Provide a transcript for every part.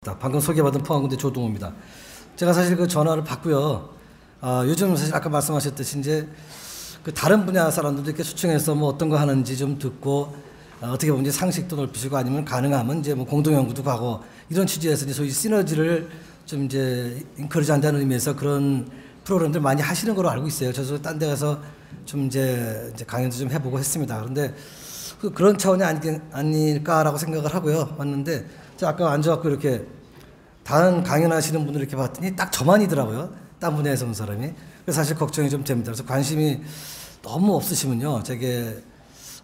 방금 소개받은 포항군대 조동호입니다. 제가 사실 그 전화를 받고요. 요즘 사실 아까 말씀하셨듯이 이제 그 다른 분야 사람들도 이렇게 초청해서 뭐 어떤 거 하는지 좀 듣고 어떻게 보면 이제 상식도 넓히시고 아니면 가능하면 이제 뭐 공동 연구도 가고 이런 취지에서 이제 소위 시너지를 좀 이제 인커리지 한다는 의미에서 그런 프로그램들 많이 하시는 걸로 알고 있어요. 저도 딴 데 가서 좀 이제 강연도 좀 해보고 했습니다. 그런데 그런 차원이 아닐까라고 생각을 하고요. 왔는데 제가 아까 앉아갖고 이렇게 다른 강연하시는 분들 이렇게 봤더니 딱 저만이더라고요. 딴 분야에서 온 사람이. 그래서 사실 걱정이 좀 됩니다. 그래서 관심이 너무 없으시면요. 제게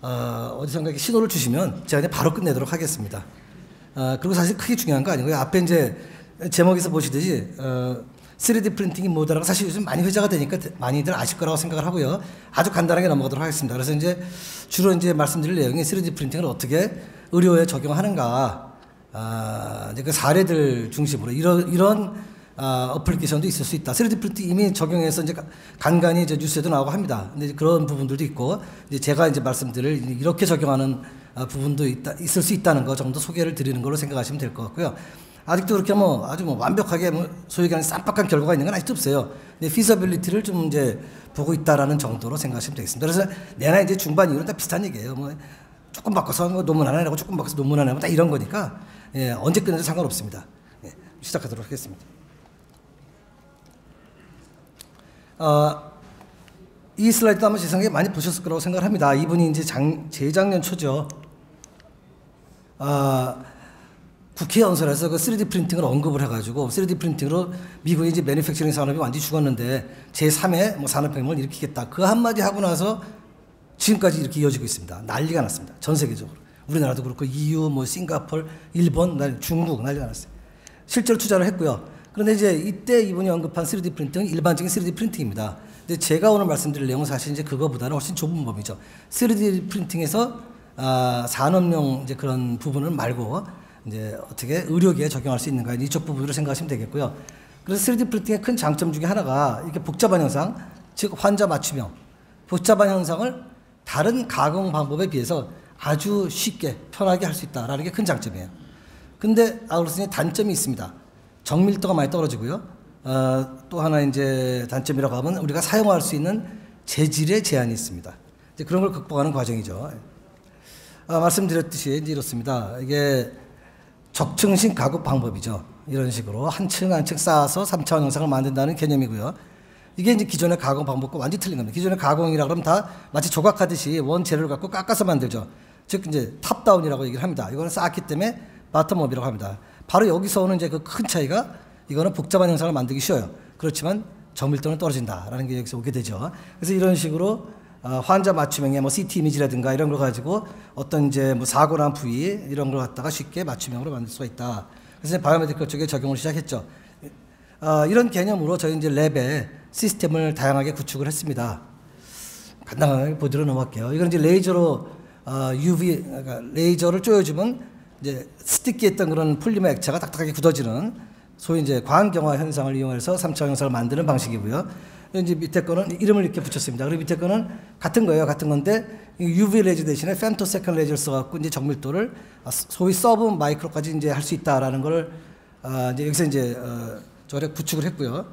어디선가 신호를 주시면 제가 그냥 바로 끝내도록 하겠습니다. 그리고 사실 크게 중요한 거 아니고요. 앞에 이제 제목에서 보시듯이 3D 프린팅이 뭐다라고 사실 요즘 많이 회자가 되니까 많이들 아실 거라고 생각을 하고요. 아주 간단하게 넘어가도록 하겠습니다. 그래서 이제 주로 이제 말씀드릴 내용이 3D 프린팅을 어떻게 의료에 적용하는가, 이제 그 사례들 중심으로 이런 어플리케이션도 있을 수 있다. 3D 프린팅 이미 적용해서 이제 간간히 이제 뉴스에도 나오고 합니다. 근데 그런 부분들도 있고, 이제 제가 이제 말씀드릴 이렇게 적용하는 부분도 있을 수 있다는 거 정도 소개를 드리는 걸로 생각하시면 될 것 같고요. 아직도 그렇게 아주 완벽하게 소위 얘기하는 쌈박한 결과가 있는 건 아직도 없어요. 근데 피서빌리티를 좀 이제 보고 있다라는 정도로 생각하시면 되겠습니다. 그래서 내나 이제 중반 이후는 다 비슷한 얘기예요. 뭐 조금 바꿔서 논문 하나 내고 조금 바꿔서 논문 하나 내고 다 이런 거니까 언제 끝내도 상관없습니다. 시작하도록 하겠습니다. 이 슬라이드도 아마 제 생각에 많이 보셨을 거라고 생각을 합니다. 이분이 이제 재작년 초죠. 국회 연설에서 그 3D 프린팅을 언급을 해가지고 3D 프린팅으로 미국의 이제 매니팩처링 산업이 완전히 죽었는데 제3의 뭐 산업혁명을 일으키겠다. 그 한마디 하고 나서 지금까지 이렇게 이어지고 있습니다. 난리가 났습니다. 전 세계적으로. 우리나라도 그렇고 EU, 뭐 싱가포르, 일본, 중국 난리가 났어요. 실제로 투자를 했고요. 그런데 이제 이때 이분이 언급한 3D 프린팅은 일반적인 3D 프린팅입니다. 근데 제가 오늘 말씀드릴 내용은 사실 이제 그거보다는 훨씬 좁은 범위죠. 3D 프린팅에서 산업용 이제 그런 부분을 말고 이제 어떻게 의료계에 적용할 수 있는가 이쪽 부분으로 생각하시면 되겠고요. 그래서 3D 프린팅의 큰 장점 중에 하나가 이렇게 복잡한 현상, 즉 환자 맞춤형, 복잡한 현상을 다른 가공 방법에 비해서 아주 쉽게 편하게 할 수 있다라는 게 큰 장점이에요. 근데 그렇으니 단점이 있습니다. 정밀도가 많이 떨어지고요. 또 하나 이제 단점이라고 하면 우리가 사용할 수 있는 재질의 제한이 있습니다. 이제 그런 걸 극복하는 과정이죠. 말씀드렸듯이 이제 이렇습니다. 이게 적층식 가공 방법이죠. 이런 식으로 한 층 한 층 쌓아서 3차원 영상을 만든다는 개념이고요. 이게 이제 기존의 가공 방법과 완전히 틀린 겁니다. 기존의 가공이라 그러면 다 마치 조각하듯이 원 재료를 갖고 깎아서 만들죠. 즉 이제 탑다운이라고 얘기를 합니다. 이거는 쌓았기 때문에 바텀업이라고 합니다. 바로 여기서 오는 이제 그 큰 차이가 이거는 복잡한 영상을 만들기 쉬워요. 그렇지만 정밀도는 떨어진다라는 게 여기서 오게 되죠. 그래서 이런 식으로 환자 맞춤형의 뭐 CT 이미지라든가 이런 걸 가지고 어떤 이제 뭐 사고 난 부위 이런 걸 갖다가 쉽게 맞춤형으로 만들 수가 있다. 그래서 바이오메디컬 쪽에 적용을 시작했죠. 이런 개념으로 저희 이제 랩에 시스템을 다양하게 구축을 했습니다. 간단하게 보도록 넘어갈게요. 이건 이제 레이저로 UV 그러니까 레이저를 쪼여주면 이제 스티키했던 그런 폴리머 액체가 딱딱하게 굳어지는 소위 이제 광경화 현상을 이용해서 3차원 영상을 만드는 방식이고요. 이제 밑에 거는 이름을 이렇게 붙였습니다. 그리고 밑에 거는 같은 거예요. 같은 건데 UV 레이저 대신에 femtosecond 레이저를 써갖고 이제 정밀도를 소위 서브 마이크로까지 이제 할 수 있다라는 걸 이제 여기서 이제 저래 구축을 했고요.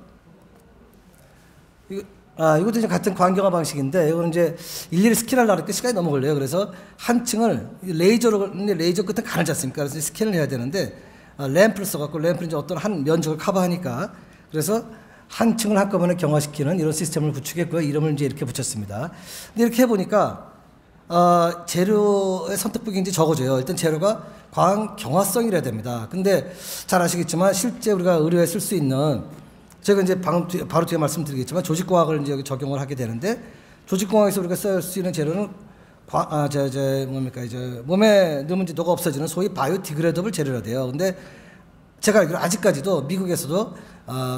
이것도 이제 같은 광경화 방식인데 이거는 이제 일일이 스캔하려고 하니까 시간이 너무 걸려요. 그래서 한 층을 레이저로 레이저 끝에 가르지 않습니까? 그래서 스캔을 해야 되는데 램프를 써갖고 램프는 이제 어떤 한 면적을 커버하니까 그래서 한 층을 한꺼번에 경화시키는 이런 시스템을 구축했고요. 이름을 이제 이렇게 붙였습니다. 근데 이렇게 해보니까 재료의 선택폭이 굉장히 적어져요. 일단 재료가 광경화성이라야 됩니다. 근데 잘 아시겠지만 실제 우리가 의료에 쓸 수 있는 제가 이제 바로 뒤에 말씀드리겠지만 조직공학을 이제 적용을 하게 되는데 조직공학에서 우리가 쓸 수 있는 재료는 뭡니까 이제 몸에 넣으면 이제 녹아 없어지는 소위 바이오디그레더블 재료라 돼요. 근데 제가 알기로 아직까지도 미국에서도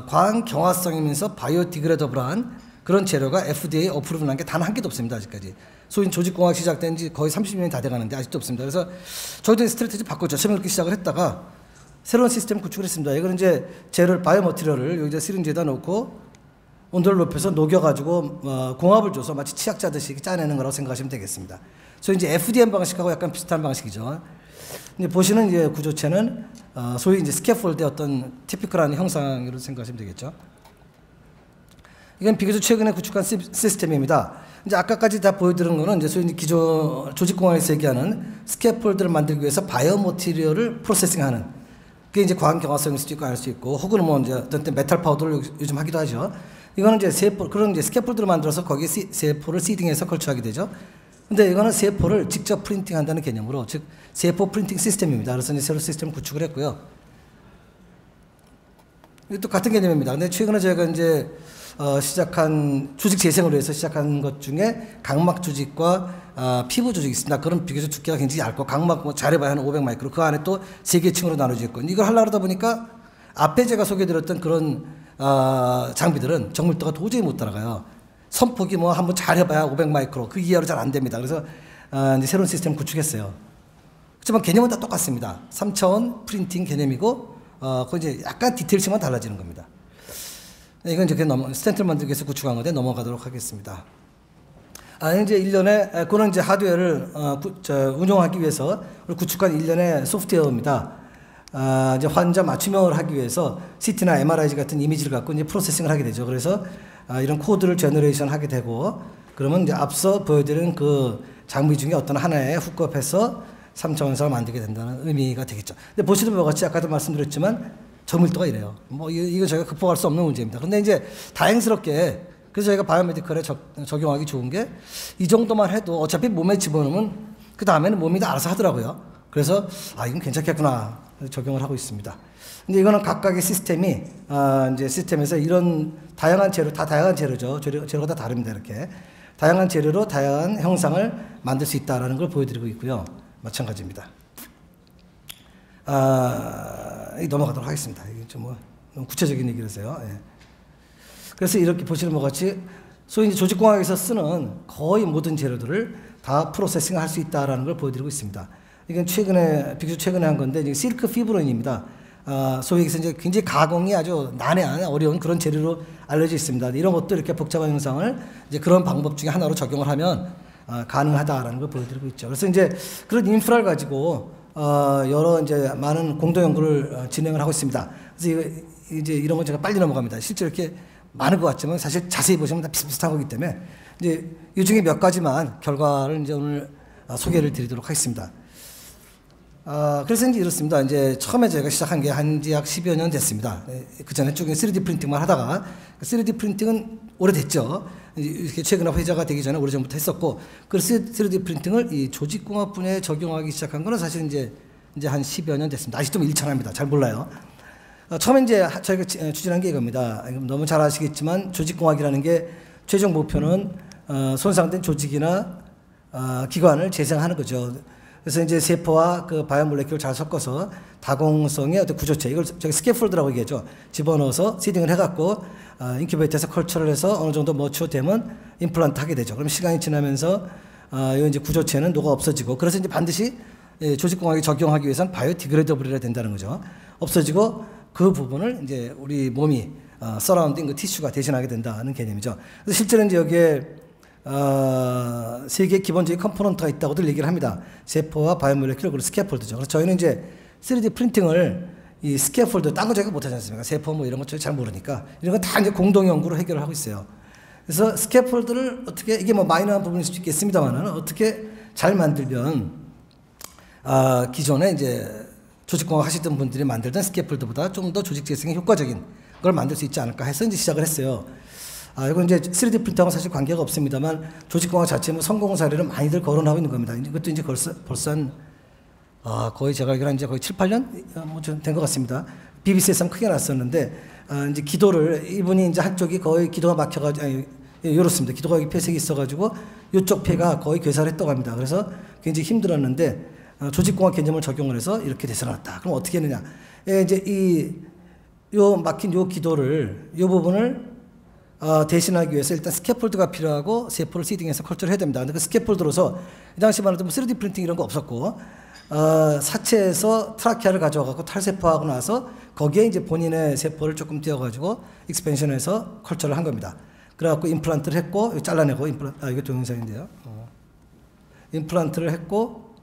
광경화성이면서 바이오디그레더블한 그런 재료가 FDA 어프로브를 한 게 단 한 개도 없습니다. 아직까지. 소위 조직공학 시작된 지 거의 30년이 다 돼가는데 아직도 없습니다. 그래서 저희도 스트래티지 바꿨죠. 처음에 그렇게 시작을 했다가 새로운 시스템 구축을 했습니다. 이거는 이제 재료를 바이오머티리얼을 여기다 시린지에다 놓고 온도를 높여서 녹여가지고 공합을 줘서 마치 치약자듯이 짜내는 거라고 생각하시면 되겠습니다. 그래서 이제 FDM 방식하고 약간 비슷한 방식이죠. 이제 보시는 이제 구조체는 소위 이제 스캐폴드의 어떤 티피컬한 형상으로 생각하시면 되겠죠. 이건 비교적 최근에 구축한 시스템입니다. 이제 아까까지 다 보여드린 거는 이제 소위 기존 조직공학에서 얘기하는 스캐폴드를 만들기 위해서 바이오 머티리얼을 프로세싱하는, 그게 이제 과학 경화성일 수도 있고 알 수 있고, 혹은 뭐 이제 어떤 때 메탈 파우더를 요즘 하기도 하죠. 이거는 이제 세포, 그런 이제 스캐폴드를 만들어서 거기에 세포를 시딩해서 컬처하게 되죠. 근데 이거는 세포를 직접 프린팅한다는 개념으로, 즉 세포 프린팅 시스템입니다. 그래서 이제 새로 시스템을 구축을 했고요. 이것도 같은 개념입니다. 근데 최근에 저희가 이제 시작한 조직 재생을 위해서 시작한 것 중에 각막 조직과 피부 조직이 있습니다. 그런 비교적 두께가 굉장히 얇고, 각막 뭐 잘해봐야 한 500 마이크로, 그 안에 또 3개 층으로 나눠져 있고, 이걸 하려고 하다 보니까 앞에 제가 소개해드렸던 그런 장비들은 정밀도가 도저히 못 따라가요. 선폭이 뭐 한번 잘해봐야 500 마이크로, 그 이하로 잘 안 됩니다. 그래서 이제 새로운 시스템 구축했어요. 하지만 개념은 다 똑같습니다. 3차원 프린팅 개념이고, 그 이제 약간 디테일층만 달라지는 겁니다. 이건 이제 스탠트를 만들기 위해서 구축한 건데 넘어가도록 하겠습니다. 이제 일련의, 그런 이제 하드웨어를 운영하기 위해서 구축한 일련의 소프트웨어입니다. 이제 환자 맞춤형을 하기 위해서 CT나 MRI 같은 이미지를 갖고 이제 프로세싱을 하게 되죠. 그래서 이런 코드를 제너레이션 하게 되고, 그러면 이제 앞서 보여드린 그 장비 중에 어떤 하나에 훅업해서 3차원상을 만들게 된다는 의미가 되겠죠. 근데 보시는 바와 같이 아까도 말씀드렸지만 정밀도가 이래요. 뭐 이거 저희가 극복할 수 없는 문제입니다. 근데 이제 다행스럽게, 그래서 저희가 바이오메디컬에 적용하기 좋은 게, 이 정도만 해도 어차피 몸에 집어넣으면 그 다음에는 몸이 다 알아서 하더라고요. 그래서 이건 괜찮겠구나 적용을 하고 있습니다. 근데 이거는 각각의 시스템이 이제 시스템에서 이런 다양한 재료, 다 다양한 재료죠. 재료가 다 다릅니다. 이렇게 다양한 재료로 다양한 형상을 만들 수 있다라는 걸 보여드리고 있고요. 마찬가지입니다. 넘어가도록 하겠습니다. 이게 좀 뭐 너무 구체적인 얘기라서요. 예. 그래서 이렇게 보시는 것 같이 소위 조직공학에서 쓰는 거의 모든 재료들을 다 프로세싱할 수 있다라는 걸 보여드리고 있습니다. 이건 비교적 최근에 한 건데, 이제 실크 피브론입니다. 소위 이제 굉장히 가공이 아주 난해한 어려운 그런 재료로 알려져 있습니다. 이런 것도 이렇게 복잡한 형상을 이제 그런 방법 중에 하나로 적용을 하면 가능하다라는 걸 보여드리고 있죠. 그래서 이제 그런 인프라를 가지고 여러 이제 많은 공동 연구를 진행을 하고 있습니다. 그래서 이제 이런 건 제가 빨리 넘어갑니다. 실제 이렇게 많은 것 같지만 사실 자세히 보시면 다 비슷비슷한 거기 때문에 이제 이 중에 몇 가지만 결과를 이제 오늘 소개를 드리도록 하겠습니다. 그래서 이제 이렇습니다. 이제 처음에 제가 시작한 게 한지 약 10여 년 됐습니다. 그 전에 쭉 3D 프린팅만 하다가, 3D 프린팅은 오래됐죠. 이렇게 최근에 회자가 되기 전에 오래전부터 했었고, 그 3D 프린팅을 이 조직공학 분야에 적용하기 시작한 거는 사실 이제 한 10여 년 됐습니다. 아직도 일천합니다. 잘 몰라요. 처음에 이제 저희가 추진한 게 이겁니다. 너무 잘 아시겠지만 조직공학이라는 게 최종 목표는 손상된 조직이나 기관을 재생하는 거죠. 그래서 이제 세포와 그 바이오몰레큘을 잘 섞어서 다공성의 어떤 구조체, 이걸 저기 스캐폴드라고 얘기하죠. 집어넣어서 시딩을 해갖고 인큐베이터에서 컬처를 해서 어느 정도 머추어되면 임플란트 하게 되죠. 그럼 시간이 지나면서 이 이제 구조체는 녹아 없어지고, 그래서 이제 반드시 조직공학에 적용하기 위해서는 바이오디그레이더블이라 된다는 거죠. 없어지고 그 부분을 이제 우리 몸이 서라운딩 그 티슈가 대신하게 된다는 개념이죠. 그래서 실제로 이제 여기에 세 개의 기본적인 컴포넌트가 있다고들 얘기를 합니다. 세포와 바이오몰레큘, 그리고 스캐폴드죠. 그래서 저희는 이제 3D 프린팅을 이 스캐폴드, 딴 거 저희가 못하지 않습니까? 세포 뭐 이런 거 저희 잘 모르니까 이런 건 다 이제 공동 연구로 해결을 하고 있어요. 그래서 스캐폴드를 어떻게, 이게 뭐 마이너한 부분일 수도 있겠습니다만은, 어떻게 잘 만들면 기존에 이제 조직공학 하시던 분들이 만들던 스캐폴드보다 좀 더 조직 재생에 효과적인 걸 만들 수 있지 않을까 해서 이제 시작을 했어요. 이건 이제 3D 프린터하고 사실 관계가 없습니다만, 조직공학 자체 뭐 성공 사례를 많이들 거론하고 있는 겁니다. 이것도 이제 벌써 거의 제가 알기로는 이제 거의 7, 8년 뭐 된 것 같습니다. BBC에서 한번 크게 났었는데, 이제 기도를, 이분이 이제 한쪽이 거의 기도가 막혀가지고, 이렇습니다. 기도가 여기 폐색이 있어가지고 이쪽 폐가 거의 괴사를 했다고 합니다. 그래서 굉장히 힘들었는데 조직공학 개념을 적용을 해서 이렇게 되살아났다. 그럼 어떻게 했느냐? 이제 요 막힌 요 기도를, 요 부분을 대신하기 위해서 일단 스캐폴드가 필요하고 세포를 시딩해서 컬처를 해야 됩니다. 근데 그 스캐폴드로서 이 당시만 해도 3D 프린팅 이런 거 없었고, 사체에서 트라키아를 가져와갖고 탈세포하고 나서 거기에 이제 본인의 세포를 조금 띄워가지고 익스펜션해서 컬처를 한 겁니다. 그래갖고 임플란트를 했고, 잘라내고 이게 동영상인데요. 임플란트를 했고,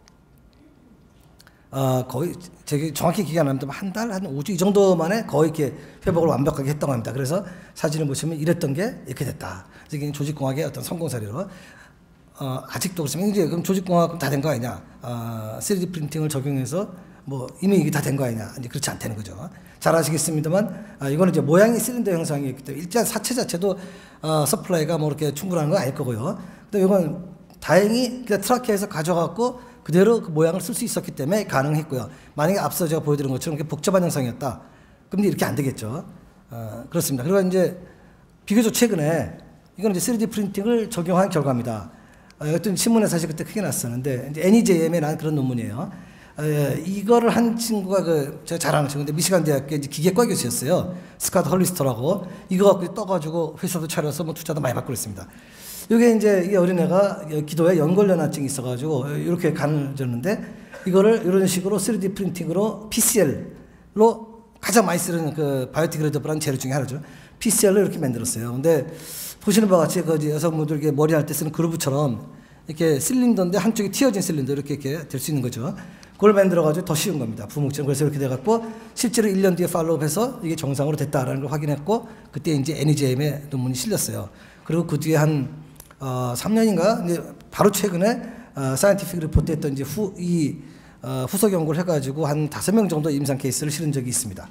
거의 제가 정확히 기억 안 납니다. 한 달, 한 5주 이 정도 만에 거의 이렇게 회복을 완벽하게 했다고 합니다. 그래서 사진을 보시면 이랬던 게 이렇게 됐다. 이게 조직공학의 어떤 성공 사례로 아직도 그렇지만 이제 그럼 조직공학 다 된 거 아니냐? 3D 프린팅을 적용해서 뭐 이미 이게 다 된 거 아니냐? 이제 그렇지 않다는 거죠. 잘 아시겠습니다만 이거는 이제 모양이 실린더 형상이기 때문에 일단 사체 자체도 서플라이가 뭐 이렇게 충분한 건 아닐 거고요. 근데 이건 다행히 그냥 트라키에서 가져갖고 그대로 그 모양을 쓸 수 있었기 때문에 가능했고요. 만약에 앞서 제가 보여드린 것처럼 이렇게 복잡한 형상이었다. 그럼 이렇게 안 되겠죠. 그렇습니다. 그리고 이제 비교적 최근에 이건 이제 3D 프린팅을 적용한 결과입니다. 어떤 신문에 사실 그때 크게 났었는데 이제 NEJM에 난 그런 논문이에요. 이거를 한 친구가 제가 잘 아는 친구인데 미시간 대학교 이제 기계과 교수였어요. 스캇 헐리스터라고 이거 갖고 떠가지고 회사도 차려서 뭐 투자도 많이 받고 그랬습니다. 이게 이제 이 어린애가 기도에 연골연화증이 있어가지고 이렇게 간을 졌는데 이거를 이런 식으로 3D 프린팅으로 PCL로 가장 많이 쓰는 그 바이오디그레이더블한 재료 중에 하나죠. PCL로 이렇게 만들었어요. 근데 보시는 바와 같이 그 여성분들 이렇게 머리 할 때 쓰는 그루브처럼 이렇게 실린더인데 한쪽이 튀어진 실린더 이렇게 될 수 있는 거죠. 그걸 만들어가지고 더 쉬운 겁니다. 부목처럼. 그래서 이렇게 돼갖고 실제로 1년 뒤에 팔로우해서 이게 정상으로 됐다라는 걸 확인했고 그때 이제 NEJM에 논문이 실렸어요. 그리고 그 뒤에 한 3년인가 이제 바로 최근에 사이언티픽 리포트 했던 이제 후속 연구를 해가지고 한 5명 정도 임상 케이스를 실은 적이 있습니다.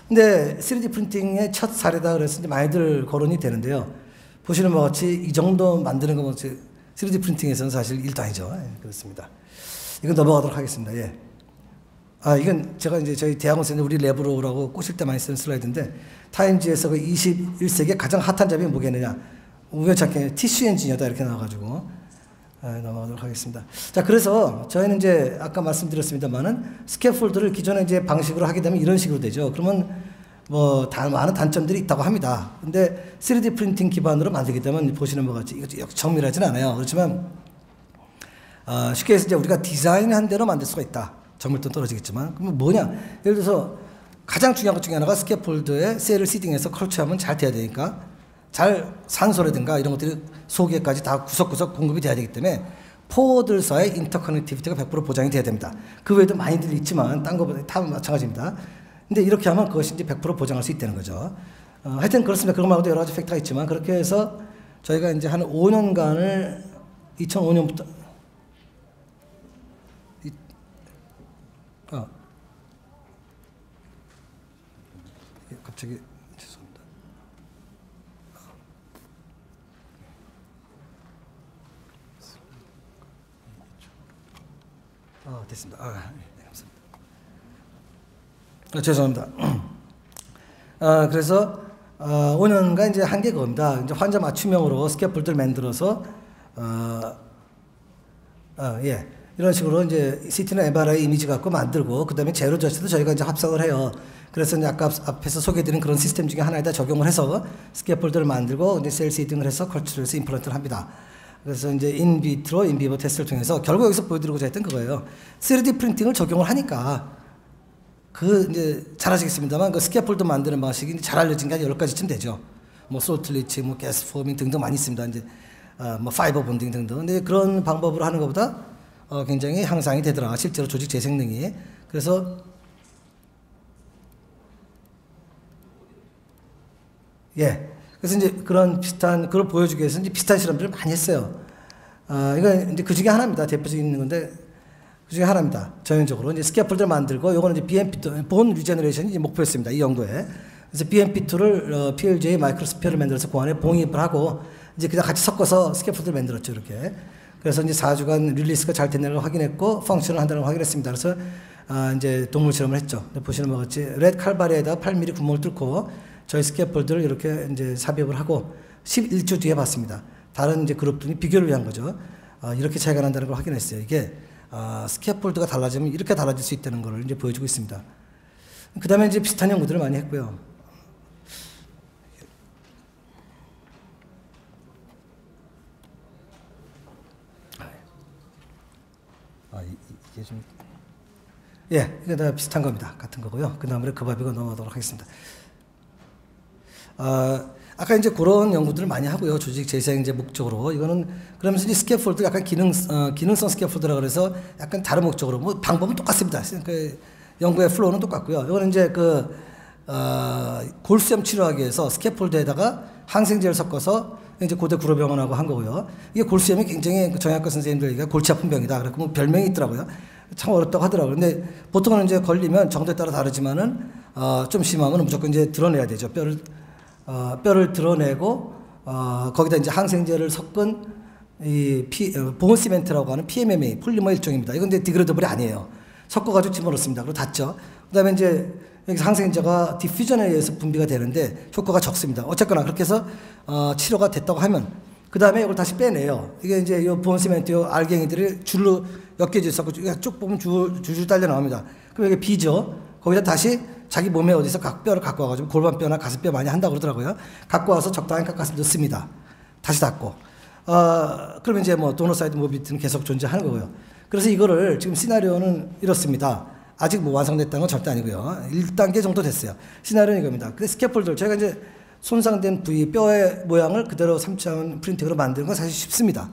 근데 3D 프린팅의 첫 사례다 그래서 이제 많이들 거론이 되는데요. 보시는 바와 같이 이 정도 만드는 거 3D 프린팅에서는 사실 일도 아니죠. 그렇습니다. 이건 넘어가도록 하겠습니다. 예. 이건 제가 이제 저희 대학원생들 우리 랩으로라고 꼬실 때 많이 쓰는 슬라이드인데 타임지에서 그 21세기의 가장 핫한 잡이 뭐겠느냐. 우연찮게 티슈 엔지니어다 이렇게 나와가지고 넘어가도록 하겠습니다. 자, 그래서 저희는 이제 아까 말씀드렸습니다만은 스캐폴드를 기존에 이제 방식으로 하게 되면 이런 식으로 되죠. 그러면 뭐 많은 단점들이 있다고 합니다. 근데 3D 프린팅 기반으로 만들게 되면 보시는 것 같이 이거 정밀하지는 않아요. 그렇지만 쉽게 해서 이제 우리가 디자인한 대로 만들 수가 있다. 정밀도는 떨어지겠지만 그러면 뭐냐? 예를 들어서 가장 중요한 것 중에 하나가 스캐폴드에 셀을 시딩해서 컬처하면 잘 돼야 되니까 잘 산소라든가 이런 것들이 속에까지 다 구석구석 공급이 돼야 되기 때문에 포들 사이의 인터커넥티비티가 100% 보장이 돼야 됩니다. 그 외에도 많이들 있지만 딴 거보다 다 마찬가지입니다. 근데 이렇게 하면 그것이 이제 100% 보장할 수 있다는 거죠. 하여튼 그렇습니다. 그런 말고도 여러 가지 팩터가 있지만 그렇게 해서 저희가 이제 한 5년간을 2005년부터 갑자기 죄송합니다. 됐습니다. 네, 감사합니다. 죄송합니다. 그래서 5년간 이제 한 게 그겁니다. 이제 환자 맞춤형으로 스캐폴드를 만들어서 이런 식으로 이제 CT나 MRI 이미지 갖고 만들고 그다음에 제로 저치도 저희가 이제 합성을 해요. 그래서 이제 아까 앞에서 소개드린 그런 시스템 중에 하나에다 적용을 해서 스캐폴드를 만들고 이제 셀 시딩을 해서 컬처를 해서 임플란트를 합니다. 그래서 이제 인비트로, 인비버 테스트를 통해서 결국 여기서 보여드리고자 했던 그거예요. 3D 프린팅을 적용을 하니까 이제 잘 아시겠습니다만 그 스캐폴드 만드는 방식이 잘 알려진 게 한 10가지쯤 되죠. 뭐 솔트리치, 뭐 가스 포밍 등등 많이 있습니다. 이제 뭐 파이버 본딩 등등. 근데 그런 방법으로 하는 것보다 굉장히 향상이 되더라. 실제로 조직 재생능이. 그래서 그래서 이제 그런 비슷한 그걸 보여주기 위해서 이제 비슷한 실험들을 많이 했어요. 이거 이제 그 중에 하나입니다. 대표적인 건데 그 중에 하나입니다. 전형적으로 이제 스캐폴드를 만들고 요거는 이제 BMP2 본 리제너레이션이 이제 목표였습니다. 이 연구에. 그래서 BMP2를 PLJ 마이크로스피어를 만들어서 그 안에 봉입을 하고 이제 그냥 같이 섞어서 스캐폴드를 만들었죠. 이렇게. 그래서 이제 4주간 릴리스가 잘 됐다는 걸 확인했고 펑션을 한다는 걸 확인했습니다. 그래서 이제 동물 실험을 했죠. 보시는 것 같이 렛 칼바리에다 8mm 구멍을 뚫고 저희 스캐폴드를 이렇게 이제 삽입을 하고 11주 뒤에 봤습니다. 다른 이제 그룹들이 비교를 위한 거죠. 이렇게 차이가 난다는 걸 확인했어요. 이게 스캐폴드가 달라지면 이렇게 달라질 수 있다는 걸 이제 보여주고 있습니다. 그 다음에 이제 비슷한 연구들을 많이 했고요. 이게 좀 이게 다 비슷한 겁니다. 같은 거고요. 그 다음에 그 바비가 넘어가도록 하겠습니다. 아까 이제 그런 연구들을 많이 하고요. 조직 재생 이제 목적으로. 이거는 그러면서 이제 스캐폴드 약간 기능성 스캐폴드라 그래서 약간 다른 목적으로 뭐 방법은 똑같습니다. 그 연구의 플로우는 똑같고요. 이거는 이제 골수염 치료하기 위해서 스캐폴드에다가 항생제를 섞어서 이제 고대 구로병원하고 한 거고요. 이게 골수염이 굉장히 정형외과 선생님들 얘기가 골치 아픈 병이다. 그래서 뭐 별명이 있더라고요. 참 어렵다고 하더라고요. 근데 보통은 이제 걸리면 정도에 따라 다르지만은 좀 심하면 무조건 이제 드러내야 되죠. 뼈를 드러내고 거기다 이제 항생제를 섞은 보온 시멘트라고 하는 PMMA 폴리머 일종입니다. 이건 이제 디그레더블이 아니에요. 섞어가지고 집어넣습니다. 그리고 닫죠. 그다음에 이제 여기서 항생제가 디퓨전에 의해서 분비가 되는데 효과가 적습니다. 어쨌거나 그렇게 해서 치료가 됐다고 하면 그 다음에 이걸 다시 빼내요. 이게 이제 이 보온 시멘트 요 알갱이들이 줄로 엮여져 있었고 쭉 보면 줄줄 딸려 나옵니다. 그럼 이게 비죠. 거기다 다시 자기 몸에 어디서 뼈를 갖고 와가지고 골반뼈나 가슴뼈 많이 한다고 그러더라고요. 갖고 와서 적당히 깎아서 넣습니다. 다시 닫고. 그러면 이제 뭐 도너사이드 모빌리티는 계속 존재하는 거고요. 그래서 이거를 지금 시나리오는 이렇습니다. 아직 뭐 완성됐다는 건 절대 아니고요. 1단계 정도 됐어요. 시나리오는 이겁니다. 근데 스캐폴드를 저희가 이제 손상된 부위, 뼈의 모양을 그대로 3차원 프린팅으로 만드는 건 사실 쉽습니다.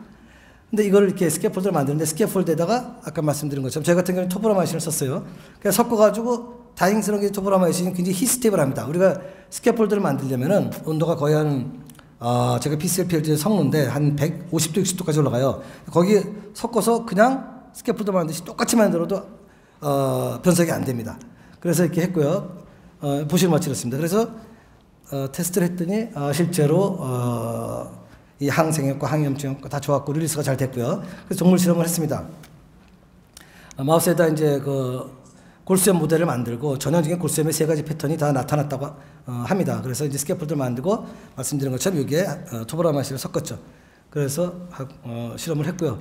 근데 이걸 이렇게 스캐폴드를 만드는데 스캐폴드에다가 아까 말씀드린 것처럼 저희 같은 경우는 토브라마이신을 썼어요. 그래서 섞어가지고 다행스럽게 토브라마이신이 굉장히 히스테이블합니다. 우리가 스캐폴드를 만들려면은 온도가 거의 제가 PCLPLG에 섞는데 한 150도, 60도까지 올라가요. 거기 섞어서 그냥 스캐폴드 만드시 똑같이 만들어도 변색이 안 됩니다. 그래서 이렇게 했고요. 보시는 마치 이렇습니다. 그래서 테스트를 했더니 실제로 이 항생효과, 항염증 효과 다 좋았고 릴리스가 잘 됐고요. 그래서 동물 실험을 했습니다. 마우스에다 이제 골수염 모델을 만들고 전형적인 골수염의 3가지 패턴이 다 나타났다고 합니다. 그래서 이제 스캐폴드를 만들고 말씀드린 것처럼 여기에 토브라마이신을 섞었죠. 그래서 실험을 했고요.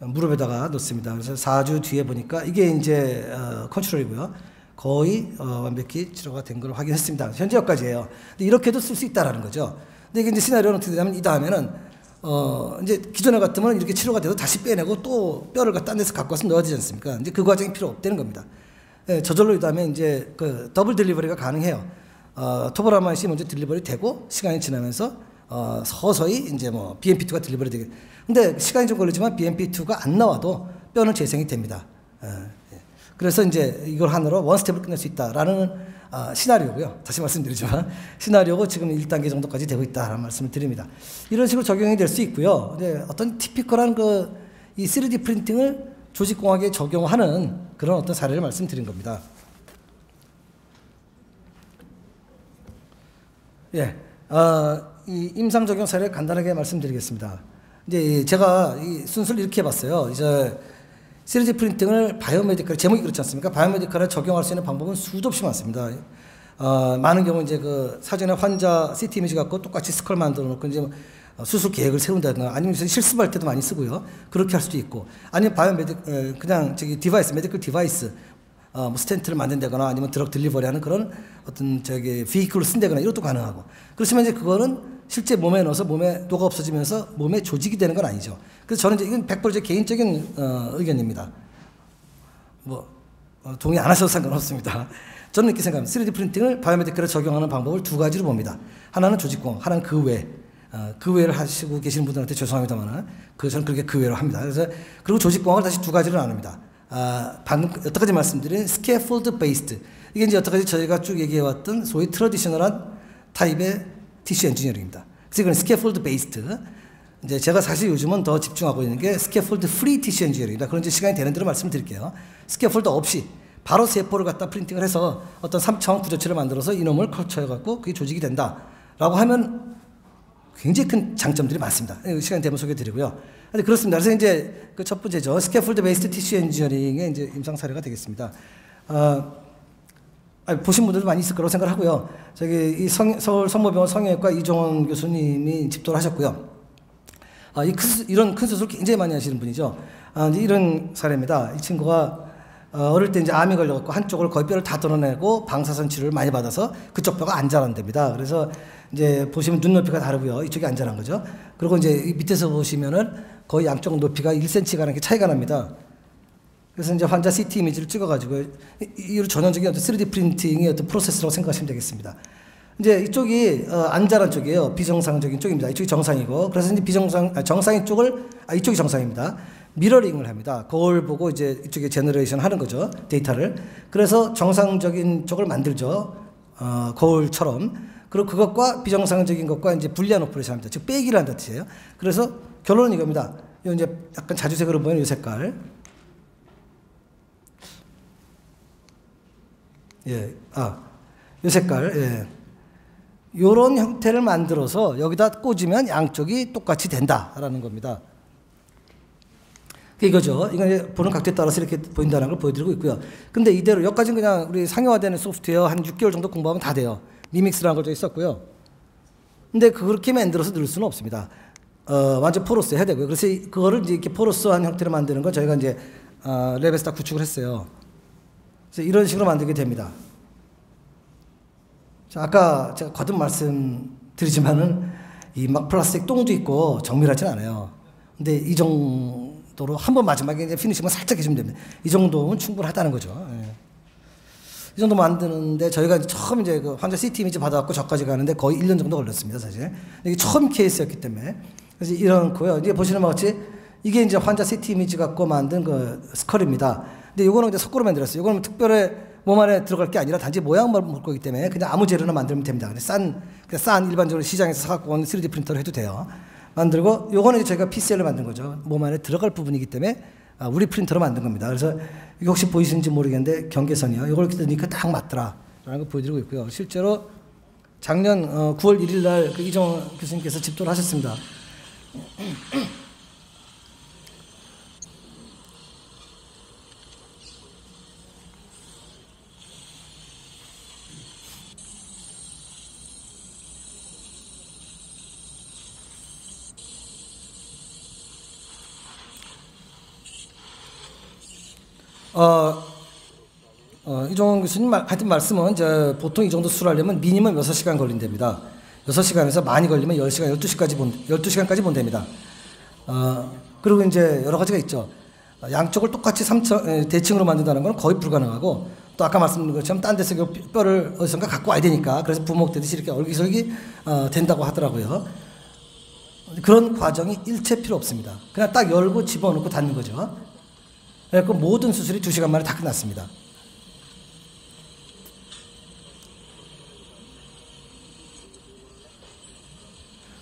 무릎에다가 놓습니다. 그래서 4주 뒤에 보니까 이게 이제 컨트롤이고요. 거의 완벽히 치료가 된 걸 확인했습니다. 현재 여기까지예요. 근데 이렇게도 쓸 수 있다라는 거죠. 근데 이게 이제 시나리오는 어떻게 되냐면 이 다음에는 이제 기존에 같으면 이렇게 치료가 돼도 다시 빼내고 또 뼈를 딴 데서 갖고 와서 넣어야 되지 않습니까? 이제 그 과정이 필요 없다는 겁니다. 예, 저절로 이 다음에 이제 더블 딜리버리가 가능해요. 토브라마이신이 먼저 딜리버리 되고 시간이 지나면서 서서히 이제 뭐 BMP2가 딜리버리 되게. 근데 시간이 좀 걸리지만 BMP2가 안 나와도 뼈는 재생이 됩니다. 그래서 이제 이걸 하나로 원 스텝을 끝낼 수 있다라는 시나리오고요. 다시 말씀드리지만 시나리오고 지금 1단계 정도까지 되고 있다라는 말씀을 드립니다. 이런 식으로 적용이 될 수 있고요. 근데 어떤 티피컬한 이 3D 프린팅을 조직공학에 적용하는 그런 어떤 사례를 말씀드린 겁니다. 예, 이 임상 적용 사례를 간단하게 말씀드리겠습니다. 이제 제가 이 순서를 이렇게 해봤어요. 이제 3D 프린팅을 바이오메디컬, 제목이 그렇지 않습니까? 바이오메디컬에 적용할 수 있는 방법은 수도 없이 많습니다. 많은 경우 이제 사전에 환자 CT 이미지 갖고 똑같이 스컬 만들어 놓고 이제 수술 계획을 세운다든가 아니면 실습할 때도 많이 쓰고요. 그렇게 할 수도 있고 아니면 그냥 디바이스, 메디컬 디바이스, 뭐 스텐트를 만든다거나 아니면 드럭 딜리버리 하는 그런 어떤 비이클을 쓴다거나 이것도 가능하고. 그렇지만 이제 그거는 실제 몸에 넣어서 몸에 녹아 없어지면서 몸에 조직이 되는 건 아니죠. 그래서 저는 이제 이건 100% 제 개인적인 의견입니다. 동의 안 하셔도 상관없습니다. 저는 이렇게 생각합니다. 3D 프린팅을 바이오메디컬에 적용하는 방법을 2가지로 봅니다. 하나는 조직공학, 하나는 그 외. 그 외를 하시고 계시는 분들한테 죄송합니다만 저는 그렇게 그 외로 합니다. 그리고 조직공학을 다시 2가지로 나눕니다. 방금 여태까지 말씀드린 스캐폴드 베이스드, 이게 이제 여태까지 저희가 쭉 얘기해왔던 소위 트래디셔널한 타입의 티슈 엔지니어링입니다. 그래서 이건 스캐폴드 베이스드. 이제 제가 사실 요즘은 더 집중하고 있는 게 스캐폴드 프리 티슈 엔지니어링입니다. 그런 이제 시간이 되는 대로 말씀드릴게요. 스캐폴드 없이 바로 세포를 갖다 프린팅을 해서 어떤 3차원 구조체를 만들어서 이놈을 컬처해갖고 그게 조직이 된다라고 하면 굉장히 큰 장점들이 많습니다. 시간 되면 소개해드리고요. 근데 그렇습니다. 그래서 이제 첫 번째죠. 스캐폴드 베이스드 티슈 엔지니어링의 이제 임상 사례가 되겠습니다. 보신 분들도 많이 있을 거라고 생각을 하고요. 서울 성모병원 성형외과 이종원 교수님이 집도를 하셨고요. 이런 큰 수술 굉장히 많이 하시는 분이죠. 이제 이런 사례입니다. 이 친구가 어릴 때 이제 암이 걸려갖고 한쪽을 거의 뼈를 다 덜어내고 방사선 치료를 많이 받아서 그쪽 뼈가 안 자란답니다. 그래서 이제 보시면 눈높이가 다르고요. 이쪽이 안 자란 거죠. 그리고 이제 이 밑에서 보시면은 거의 양쪽 높이가 1cm가 이렇게 차이가 납니다. 그래서 이제 환자 CT 이미지를 찍어가지고 이 전형적인 어떤 3D 프린팅의 어떤 프로세스라고 생각하시면 되겠습니다. 이제 이쪽이 안전한 쪽이에요. 비정상적인 쪽입니다. 이쪽이 정상이고, 그래서 이제 정상인 쪽을 이쪽이 정상입니다. 미러링을 합니다. 거울 보고 이제 이쪽에 제너레이션 하는 거죠. 데이터를. 그래서 정상적인 쪽을 만들죠. 거울처럼. 그리고 그것과 비정상적인 것과 이제 분리한 오퍼레이션 합니다. 즉 빼기를 한다는 뜻이에요. 그래서 결론은 이겁니다. 이 이제 약간 자주색으로 보이는 이 색깔. 예, 이 색깔. 예. 요런 형태를 만들어서 여기다 꽂으면 양쪽이 똑같이 된다라는 겁니다. 이거죠. 이건 보는 각도에 따라서 이렇게 보인다는 걸 보여드리고 있고요. 근데 이대로 여기까지는 그냥 우리 상용화되는 소프트웨어 한 6개월 정도 공부하면 다 돼요. 미믹스라는 걸 저기 썼고요. 근데 그렇게 만들어서 넣을 수는 없습니다. 완전 포로스 해야 되고요. 그래서 그거를 이제 이렇게 포로스한 형태로 만드는 걸 저희가 이제 랩에서 다 구축을 했어요. 그래서 이런 식으로 만들게 됩니다. 자, 아까 제가 거듭 말씀드리지만은 이 막 플라스틱 똥도 있고 정밀하진 않아요. 근데 이 정도로 한번 마지막에 이제 피니시만 살짝 해주면 됩니다. 이 정도면 충분하다는 거죠. 예. 이 정도 만드는데 저희가 이제 처음 이제 그 환자 CT 이미지 받아갖고 저까지 가는데 거의 1년 정도 걸렸습니다, 사실. 이게 처음 케이스였기 때문에. 그래서 이런 거요. 이제 보시는 것 같이 이게 이제 환자 CT 이미지 갖고 만든 그 스컬입니다. 근데 이거는 이제 석고로 만들었어요. 이거는 특별히 몸 안에 들어갈 게 아니라 단지 모양만 볼 거기 때문에 그냥 아무 재료나 만들면 됩니다. 그냥 싼 일반적으로 시장에서 사갖고 온 3D 프린터로 해도 돼요. 만들고 요거는 이제 저희가 PCL로 만든 거죠. 몸 안에 들어갈 부분이기 때문에 우리 프린터로 만든 겁니다. 그래서 이게 혹시 보이시는지 모르겠는데 경계선이요. 이걸 이렇게 넣으니까 딱 맞더라라는 거 보여드리고 있고요. 실제로 작년 9월 1일 날 그 이정원 교수님께서 집도를 하셨습니다. 이종원 교수님 하여튼 말씀은 이제 보통 이 정도 수술하려면 미니멈 6시간 걸린답니다. 6시간에서 많이 걸리면 10시간, 12시간까지 본답니다. 그리고 이제 여러 가지가 있죠. 양쪽을 똑같이 대칭으로 만든다는 건 거의 불가능하고, 또 아까 말씀드린 것처럼 딴 데서 뼈를 어디선가 갖고 와야 되니까, 그래서 부목되듯이 이렇게 얼기설기 된다고 하더라고요. 그런 과정이 일체 필요 없습니다. 그냥 딱 열고 집어넣고 닫는 거죠. 그래서 모든 수술이 2시간 만에 다 끝났습니다.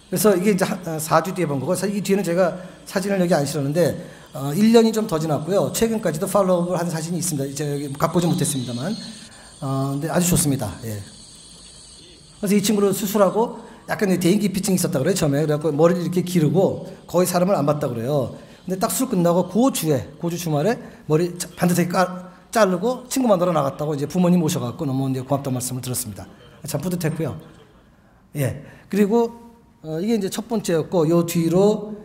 그래서 이게 이제 4주 뒤에 본 거고, 이 뒤에는 제가 사진을 여기 안 실었는데 1년이 좀 더 지났고요. 최근까지도 팔로우업을 한 사진이 있습니다. 이제 여기 갖고 오지 못했습니다만, 근데 아주 좋습니다. 예. 그래서 이 친구를 수술하고 약간 대인기 피증이 있었다 그래요, 처음에. 그래갖고 머리를 이렇게 기르고 거의 사람을 안 봤다 그래요. 근데 딱 수술 끝나고 고주 주말에 머리 반듯하게 자르고 친구 만나러 나갔다고 이제 부모님 모셔갖고 너무 이제 고맙다는 말씀을 들었습니다. 참 뿌듯했고요. 예. 그리고 이게 이제 첫 번째였고, 요 뒤로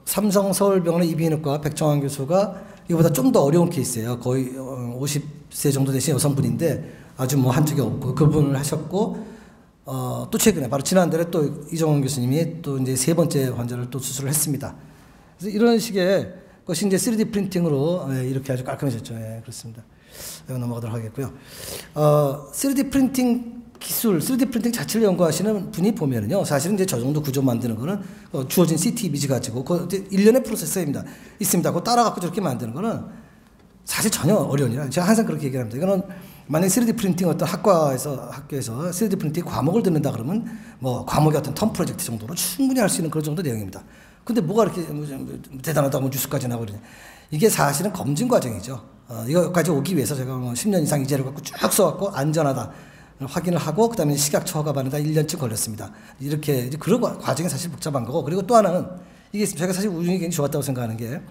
삼성 서울병원의 이비인후과 백정환 교수가 이거보다 좀 더 어려운 케이스예요. 거의 50세 정도 되신 여성분인데 아주 뭐 한쪽이 없고 그분을 하셨고, 또 최근에 바로 지난달에 또 이정원 교수님이 또 이제 3번째 환자를 또 수술을 했습니다. 그래서 이런 식의 것이 이제 3D 프린팅으로 이렇게 아주 깔끔해졌죠. 예, 그렇습니다. 넘어가도록 하겠고요. 3D 프린팅 기술, 3D 프린팅 자체를 연구하시는 분이 보면은요, 사실은 이제 저 정도 구조 만드는 거는 주어진 CT 이미지 가지고 그 일련의 프로세서입니다. 있습니다. 그거 따라갖고 저렇게 만드는 거는 사실 전혀 어려운 일 아니에요. 제가 항상 그렇게 얘기를 합니다. 이거는 만약에 3D 프린팅 어떤 학교에서 3D 프린팅 과목을 듣는다 그러면 뭐 과목의 어떤 텀 프로젝트 정도로 충분히 할 수 있는 그런 정도 내용입니다. 근데 뭐가 이렇게 대단하다고 뉴스까지 나오고 그러냐. 이게 사실은 검증 과정이죠. 이거까지 오기 위해서 제가 뭐 10년 이상 이 재료를 갖고 쭉 써갖고 안전하다 확인을 하고, 그 다음에 식약처 허가 받는다 1년쯤 걸렸습니다. 이렇게 이제 그런 과정이 사실 복잡한 거고, 그리고 또 하나는 이게 제가 사실 우연히 굉장히 좋았다고 생각하는 게,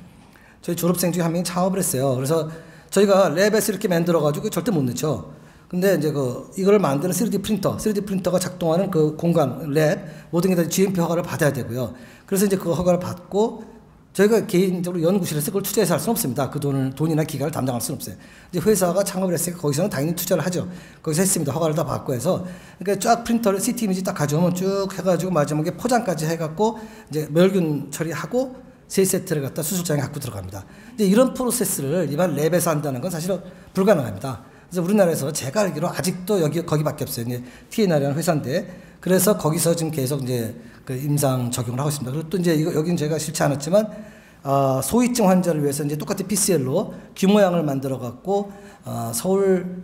저희 졸업생 중에 한 명이 창업을 했어요. 그래서 저희가 랩에서 이렇게 만들어가지고 절대 못 넣죠. 근데 이제 이걸 만드는 3D 프린터가 작동하는 그 공간, 랩, 모든 게 다 GMP 허가를 받아야 되고요. 그래서 이제 그 허가를 받고, 저희가 개인적으로 연구실에서 그걸 투자해서 할 수는 없습니다. 그 돈이나 기간을 담당할 수는 없어요. 이제 회사가 창업을 했으니까 거기서는 당연히 투자를 하죠. 거기서 했습니다. 허가를 다 받고 해서. 그러니까 쫙 프린터를 CT 이미지 딱 가져오면 쭉 해가지고 마지막에 포장까지 해갖고 이제 멸균 처리하고 3세트를 갖다 수술장에 갖고 들어갑니다. 이제 이런 프로세스를 일반 랩에서 한다는 건 사실은 불가능합니다. 그래서 우리나라에서 제가 알기로 아직도 거기밖에 없어요. 이제 TNR이라는 회사인데, 그래서 거기서 지금 계속 이제 그 임상 적용을 하고 있습니다. 그리고 또 이제 여기는 제가 싫지 않았지만, 소위증 환자를 위해서 이제 똑같이 PCL로 규모양을 만들어 갖고, 서울,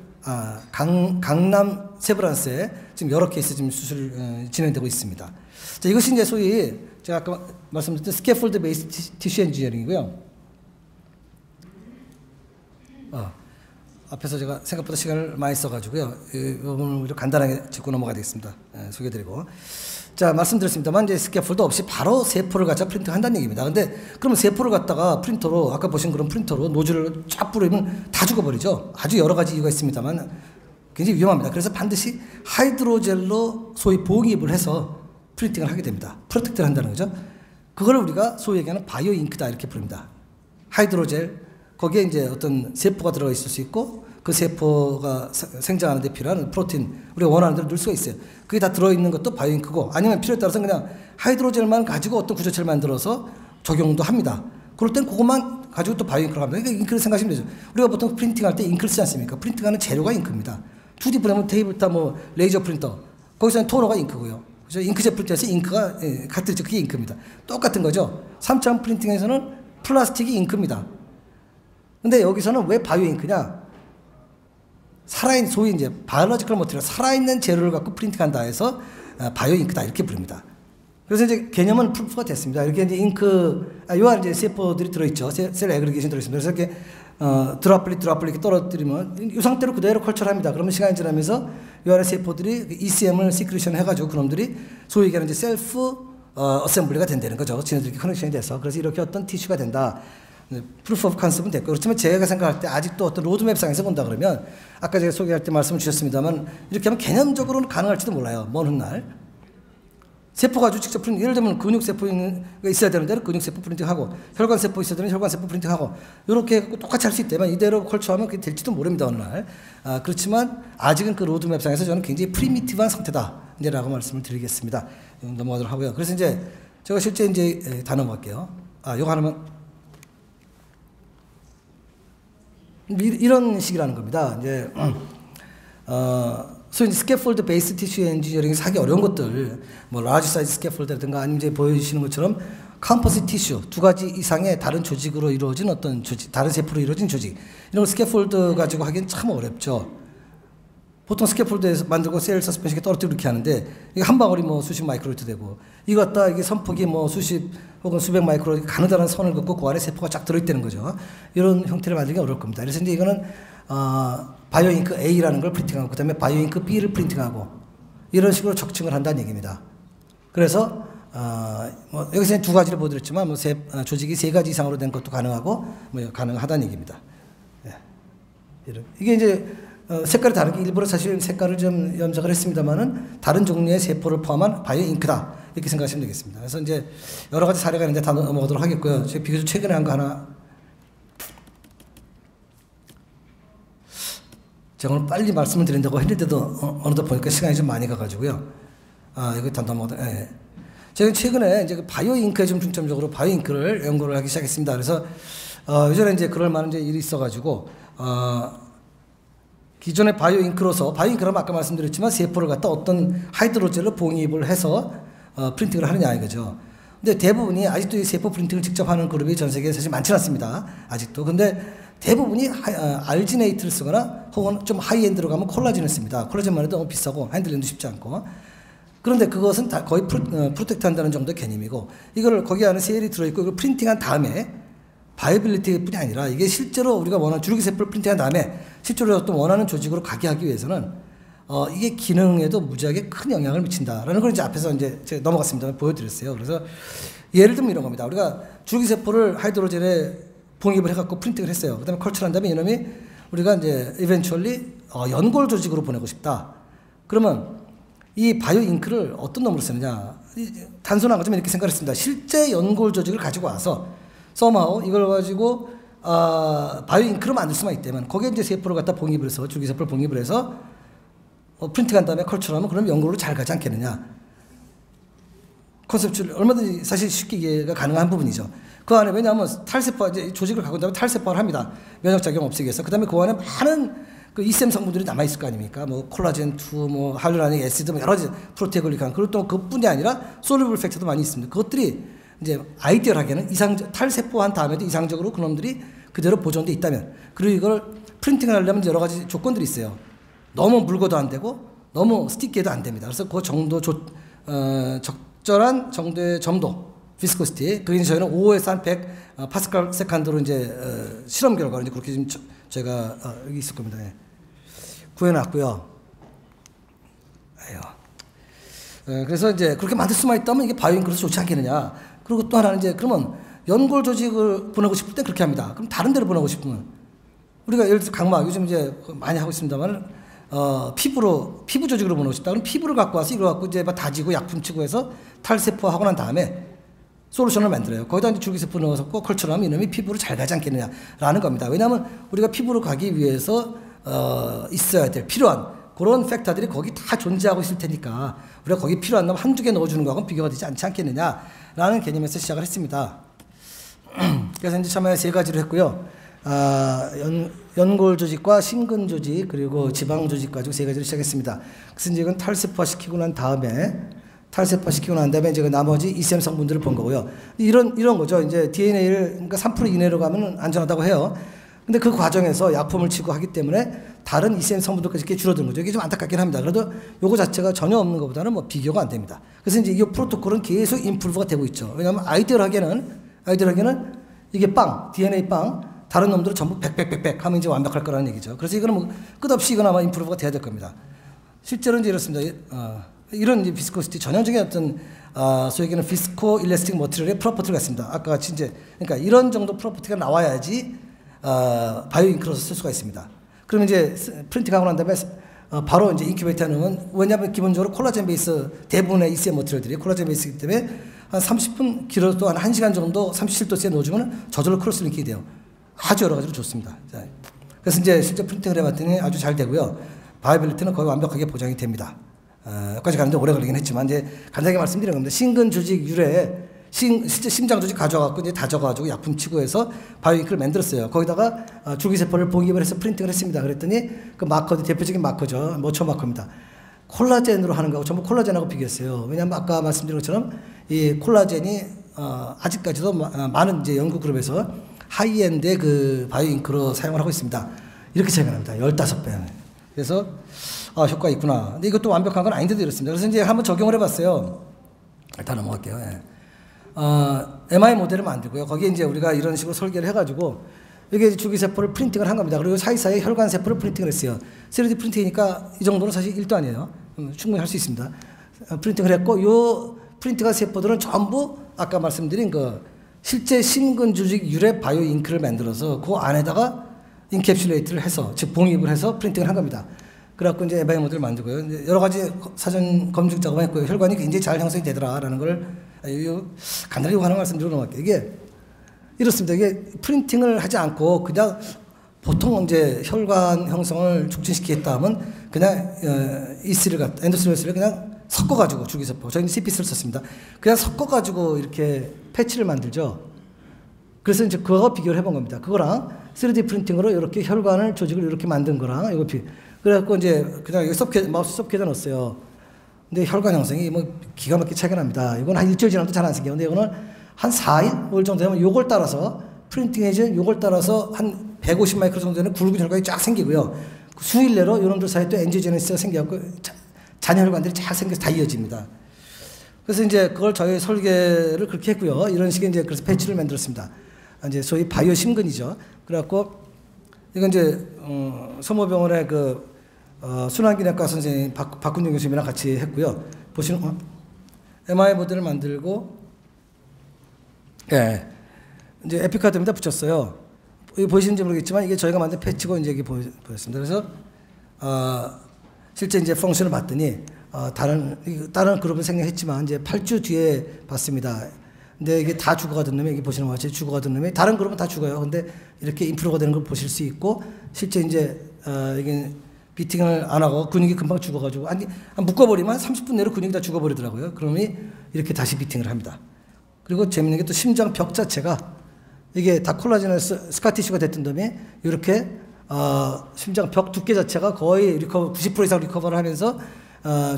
강남 세브란스에 지금 여러 케이스 지금 수술 진행되고 있습니다. 자, 이것이 이제 소위 제가 아까 말씀드렸던 스캐폴드 베이스 티슈 엔지니어링이고요. 앞에서 제가 생각보다 시간을 많이 써가지고요. 오늘 간단하게 짚고 넘어가야 되겠습니다. 소개해드리고. 자, 말씀드렸습니다만, 이제 스캐폴드 없이 바로 세포를 갖다 프린팅 한다는 얘기입니다. 근데, 그러면 세포를 갖다가 프린터로, 아까 보신 그런 프린터로 노즐을 쫙 뿌리면 다 죽어버리죠. 아주 여러 가지 이유가 있습니다만, 굉장히 위험합니다. 그래서 반드시 하이드로젤로 소위 보응입을 해서 프린팅을 하게 됩니다. 프로텍트를 한다는 거죠. 그걸 우리가 소위 얘기하는 바이오 잉크다 이렇게 부릅니다. 하이드로젤, 거기에 이제 어떤 세포가 들어가 있을 수 있고, 그 세포가 생장하는 데 필요한 프로틴, 우리가 원하는 대로 넣을 수가 있어요. 그게 다 들어있는 것도 바이오잉크고, 아니면 필요에 따라서 그냥 하이드로젤만 가지고 어떤 구조체를 만들어서 적용도 합니다. 그럴 땐 그것만 가지고 또 바이오잉크를 합니다. 그러니까 잉크를 생각하시면 되죠. 우리가 보통 프린팅할 때 잉크를 쓰지 않습니까? 프린팅하는 재료가 잉크입니다. 2D 프레임은 테이블탑, 레이저 프린터, 거기서는 토너가 잉크고요. 그래서 잉크젯 프린터에서 잉크가 카트리지, 그게 잉크입니다. 똑같은 거죠. 3차원 프린팅에서는 플라스틱이 잉크입니다. 근데 여기서는 왜 바이오 잉크냐? 살아있는, 소위 이제 바이올로지컬 머티리얼, 살아있는 재료를 갖고 프린팅한다 해서 바이오 잉크다 이렇게 부릅니다. 그래서 이제 개념은 프루프가 됐습니다. 이렇게 이제 잉크, 요한 이제 세포들이 들어있죠. 셀 애그리게이션 들어있습니다. 그래서 이렇게 드랍블릿 이렇게 떨어뜨리면 이 상태로 그대로 컬처를 그러면 시간이 지나면서 요 안에 세포들이 ECM을 시크리션 해가지고 그놈들이 소위 얘기하는 이제 셀프 어셈블리가 된다는 거죠. 지네들끼리 커넥션이 돼서. 그래서 이렇게 어떤 티슈가 된다. 프루프 오브 컨셉은 됐고, 그렇지만 제가 생각할 때 아직도 어떤 로드맵상에서 본다 그러면, 아까 제가 소개할 때 말씀을 주셨습니다만, 이렇게 하면 개념적으로는 가능할지도 몰라요. 먼 훗날. 세포 가지고 직접 프린팅, 예를 들면 근육세포가 있어야 되는 데는 근육세포 프린팅하고, 혈관세포 있어야 되는 혈관세포 프린팅하고, 이렇게 똑같이 할 수 있다면 이대로 컬처하면 그게 될지도 모릅니다, 어느 날. 그렇지만 아직은 그 로드맵상에서 저는 굉장히 프리미티브한 상태다. 이제 라고 말씀을 드리겠습니다. 넘어가도록 하고요. 그래서 이제 제가 실제 이제 다 넘어갈게요. 요거 하나만. 이런 식이라는 겁니다. 이제, 소위 스캐폴드 베이스 티슈 엔지니어링에서 하기 어려운 것들, 라지 사이즈 스캐폴드라든가 아니면 이제 보여주시는 것처럼 컴포지트 티슈, 2가지 이상의 다른 조직으로 이루어진 어떤 조직, 다른 세포로 이루어진 조직, 이런 걸 스캐폴드 가지고 하기엔 참 어렵죠. 보통 스캐폴드에서 만들고 셀 서스펜션에 떨어뜨리고 이렇게 하는데, 이게 한 방울이 수십 마이크로리터 되고, 이거 갖다 이게 선폭이 수십 혹은 수백 마이크로 가느다란 선을 긋고 그 안에 세포가 쫙 들어있다는 거죠. 이런 형태를 만들기 어려울 겁니다. 그래서 이제 이거는, 바이오잉크 A라는 걸 프린팅하고, 그 다음에 바이오잉크 B를 프린팅하고, 이런 식으로 적층을 한다는 얘기입니다. 그래서, 여기서 2가지를 보여드렸지만, 조직이 3가지 이상으로 된 것도 가능하고, 가능하다는 얘기입니다. 예. 이게 이제, 색깔이 다르게 일부러 사실 색깔을 좀 염색을 했습니다만은 다른 종류의 세포를 포함한 바이오 잉크다 이렇게 생각하시면 되겠습니다. 그래서 이제 여러 가지 사례가 있는데 다 넘어가도록 하겠고요. 제가 비교적 최근에 한 거 하나, 제가 오늘 빨리 말씀을 드린다고 했는데도 어느덧 보니까 시간이 좀 많이 가가지고요. 이거 다 넘어가도. 예. 제가 최근에 이제 바이오 잉크에 좀 중점적으로 바이오 잉크를 연구를 하기 시작했습니다. 그래서 예전에 이제 그럴 만한 이제 일이 있어가지고 기존의 바이오잉크로서, 바이오잉크라면 아까 말씀드렸지만 세포를 갖다 어떤 하이드로젤로 봉입을 해서 프린팅을 하느냐 이거죠. 근데 대부분이 아직도 이 세포 프린팅을 직접 하는 그룹이 전 세계에 사실 많지 않습니다. 아직도. 근데 대부분이 알지네이트를 쓰거나 혹은 좀 하이엔드로 가면 콜라겐을 씁니다. 콜라겐만 해도 너무 비싸고 핸들링도 쉽지 않고. 그런데 그것은 다 거의 프로텍트 한다는 정도의 개념이고, 이거를 거기 안에 셀이 들어있고 이걸 프린팅한 다음에 바이오빌리티 뿐이 아니라 이게 실제로 우리가 원하는 줄기세포를 프린팅한 다음에 실제로 어떤 원하는 조직으로 가게 하기 위해서는 이게 기능에도 무지하게 큰 영향을 미친다라는 걸 이제 앞에서 이제 제가 넘어갔습니다. 보여드렸어요. 그래서 예를 들면 이런 겁니다. 우리가 줄기세포를 하이드로젤에 봉입을 해갖고 프린팅을 했어요. 그 다음에 컬처를 한 다음에 이놈이 우리가 이제 eventually 연골 조직으로 보내고 싶다. 그러면 이 바이오 잉크를 어떤 놈으로 쓰느냐. 단순한 거지만 이렇게 생각했습니다. 실제 연골 조직을 가지고 와서 somehow 이걸 가지고 바이오 잉크로 만들 수만 있다면 거기에 이제 세포를 갖다 봉입을 해서 줄기세포를 봉입을 해서 프린팅한 다음에 컬처를 하면 그럼 연골로 잘 가지 않겠느냐. 컨셉을 얼마든지 사실 쉽게 이해가 가능한 부분이죠. 그 안에 왜냐하면 탈세포 이제 조직을 갖고 온다면 탈세포를 합니다. 면역작용 없애기 위해서. 그 다음에 그 안에 많은 그 ECM 성분들이 남아있을 거 아닙니까? 뭐 콜라겐2, 뭐 할루라닉 애시드, 뭐 여러 가지 프로테글리칸. 그리고 또 그뿐이 아니라 솔루블 팩터도 많이 있습니다. 그것들이 이제 아이디얼하게는 탈세포한 다음에도 이상적으로 그놈들이 그대로 보존돼 있다면, 그리고 이걸 프린팅을 하려면 여러 가지 조건들이 있어요. 너무 물고도 안 되고 너무 스티키해도 안 됩니다. 그래서 그 정도 적절한 정도의 점도, 비스코시티, 그게 저희는 5에서 한 100 파스칼 세칸드로 이제 실험 결과로 이제 그렇게 지금 제가 여기 있을 겁니다. 예. 구해놨고요. 그래서 이제 그렇게 만들 수만 있다면 이게 바이오잉크로서 좋지 않겠느냐. 그리고 또 하나는 이제 그러면 연골 조직을 보내고 싶을 때 그렇게 합니다. 그럼 다른 데로 보내고 싶으면 우리가 예를 들어서 각막 요즘 이제 많이 하고 있습니다만 피부 조직으로 보내고 싶다. 그럼 피부를 갖고 와서 이거 갖고 이제 막 다지고 약품 치고 해서 탈세포하고 난 다음에 솔루션을 만들어요. 거기다 이제 줄기세포 넣어서 컬처하면 이놈이 피부로 잘 가지 않겠느냐라는 겁니다. 왜냐하면 우리가 피부로 가기 위해서 있어야 될 필요한 그런 팩터들이 거기 다 존재하고 있을 테니까 우리가 거기 필요한 놈 한두 개 넣어주는 거하고는 비교가 되지 않지 않겠느냐라는 개념에서 시작을 했습니다. 그래서 이제 처음에 세 가지로 했고요. 연골 조직과 심근 조직 그리고 지방 조직 가지고 세 가지를 시작했습니다. 그래서 이제 이건 탈세포화 시키고 난 다음에 이제 그 나머지 ECM 성분들을 본 거고요. 이런 거죠. 이제 DNA를 그러니까 3% 이내로 가면 안전하다고 해요. 근데 그 과정에서 약품을 치고 하기 때문에 다른 ECM 성분들까지 이렇게 줄어드는 거죠. 이게 좀 안타깝긴 합니다. 그래도 요거 자체가 전혀 없는 것보다는 뭐 비교가 안 됩니다. 그래서 이제 이 프로토콜은 계속 임프루브가 되고 있죠. 왜냐하면 아이디얼하게는 이게 DNA 다른 놈들은 전부 100 하면 이제 완벽할 거라는 얘기죠. 그래서 이거는 뭐 끝없이 이건 아마 임프루브가 돼야 될 겁니다. 실제로는 이제 이렇습니다. 이런 이제 비스코시티 전형적인 어떤 소위 얘기하는 비스코 일레스틱 머티리얼의 프로퍼티를 갖습니다. 아까 같이 이제 그러니까 이런 정도 프로퍼티가 나와야지 바이오잉크로서 쓸 수가 있습니다. 그러면 이제 프린팅하고 난 다음에 바로 이제 인큐베이터에 넣으면, 왜냐하면 기본적으로 콜라겐 베이스 대부분의 ECM 머티리얼들이 콜라겐 베이스이기 때문에 한 30분 길어도 한 1시간 정도 37도씨에 넣어주면 저절로 크로스링킹이 돼요. 아주 여러 가지로 좋습니다. 자, 그래서 이제 실제 프린팅을 해봤더니 아주 잘 되고요. 바이빌리티는 거의 완벽하게 보장이 됩니다. 여기까지 가는데 오래 걸리긴 했지만 이제 간단하게 말씀드리는 겁니다. 심근 조직 유래에 실제 심장 조직 가져와갖고 이제 다져가지고 약품 치고 해서 바이오잉크를 만들었어요. 거기다가 줄기세포를 복입을 해서 프린팅을 했습니다. 그랬더니 그 마커도 대표적인 마커죠. 모초 마커입니다. 콜라겐으로 하는 거하고 전부 콜라겐하고 비교했어요. 왜냐하면 아까 말씀드린 것처럼 이 콜라겐이 아직까지도 많은 이제 연구 그룹에서 하이엔드의 그 바이오잉크로 사용을 하고 있습니다. 이렇게 차이가 납니다. 15배. 그래서 효과가 있구나. 근데 이것도 완벽한 건 아닌데도 이렇습니다. 그래서 이제 한번 적용을 해봤어요. 일단 넘어갈게요. 예. MI 모델을 만들고요. 거기에 이제 우리가 이런 식으로 설계를 해가지고 여기 줄기세포를 프린팅을 한 겁니다. 그리고 사이사이에 혈관세포를 프린팅을 했어요. 3D 프린팅이니까 이 정도는 사실 1도 아니에요. 충분히 할 수 있습니다. 프린팅을 했고 요 프린팅한 세포들은 전부 아까 말씀드린 그 실제 심근 조직 유래 바이오잉크를 만들어서 그 안에다가 인캡슐레이트를 해서 즉 봉입을 해서 프린팅을 한 겁니다. 그래갖고 이제 MI 모델을 만들고요. 이제 여러 가지 사전 검증 작업을 했고요. 혈관이 굉장히 잘 형성이 되더라라는 걸 간단히 하나 말씀드리고 넘어갈게요. 이게 이렇습니다. 이게 프린팅을 하지 않고 그냥 보통 이제 혈관 형성을 촉진시키겠다 하면 그냥 엔도스리오스를 그냥 섞어가지고 줄기세포, 저희는 CPS를 썼습니다. 그냥 섞어가지고 이렇게 패치를 만들죠. 그래서 이제 그거 비교를 해본 겁니다. 그거랑 3D 프린팅으로 이렇게 혈관을 조직을 이렇게 만든 거랑 이거 그래갖고 이제 그냥 여기 마우스 소프트에다 넣었어요. 근데 혈관 형성이 뭐 기가 막히게 차이가 납니다. 이건 한 일주일 지나도 잘 안 생겨요. 근데 이거는 한 4일, 5일 정도 되면 요걸 따라서 프린팅해진 요걸 따라서 한 150 마이크로 정도 되는 굵은 혈관이 쫙 생기고요. 그 수일 내로 이놈들 사이에 또 엔지오제네시스가 생겨갖고 잔혈관들이 쫙 생겨서 다 이어집니다. 그래서 이제 그걸 저희 설계를 그렇게 했고요. 이런 식의 이제 그래서 패치를 만들었습니다. 이제 소위 바이오 심근이죠. 그래갖고 이건 이제 서모병원의 그 순환기내과 선생님 박근종 교수님이랑 같이 했고요. 보시는 MI 모델을 만들고 예 이제 에피카드에다 붙였어요. 여기 보시는지 모르겠지만 이게 저희가 만든 패치고 이제 이게 보였습니다. 그래서 실제 이제 펑션을 봤더니 다른 그룹은 생략했지만 이제 8주 뒤에 봤습니다. 근데 이게 다 죽어가던 놈이 여기 보시는 것 같이 죽어가던 놈이 다른 그룹은 다 죽어요. 근데 이렇게 인프로가 되는 걸 보실 수 있고 실제 이제 이게 비팅을 안 하고 근육이 금방 죽어가지고 묶어버리면 30분 내로 근육이 다 죽어버리더라고요. 그러면 이렇게 다시 비팅을 합니다. 그리고 재밌는 게 또 심장 벽 자체가 이게 다 콜라겐을 스카티슈가 됐던 다음에 이렇게 심장 벽 두께 자체가 거의 90% 이상 리커버를 하면서